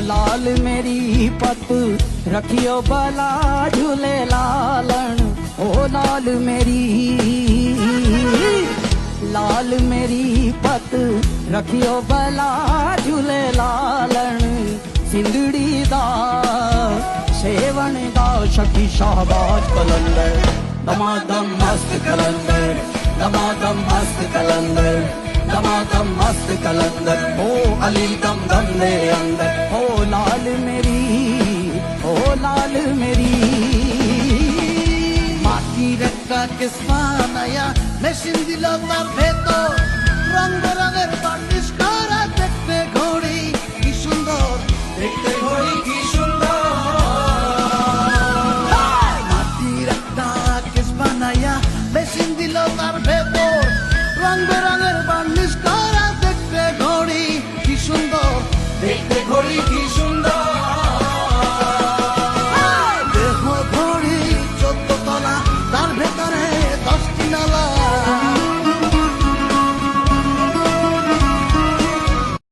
लाल मेरी पत रखियो भला झूले लालन। ओ लाल मेरी पत रखियो भला झूले लालन। सिंधड़ी दा सेवन दा शकी शाहबाज कलंदर। दमादम मस्त कलंदर, दमादम मस्त कलंदर, दमादम मस्त कलंदर। ओ अली दम दम दे अंदर। ओ लाल मेरी, ओ लाल मेरी। মাটির একটা কেসমা নায়া মেশিন দিল তার ভেতর, রং বেরঙের বার্নিশ করা দেখতে ঘড়ি কি সুন্দর, দেখতে ঘড়ি কি সুন্দর। মাটির একটা কেসমা নায়া মেশিন দিল তার ভেতর, রং বেরঙের বার্নিশ করা দেখতে ঘড়ি কি সুন্দর, দেখতে ঘড়ি কি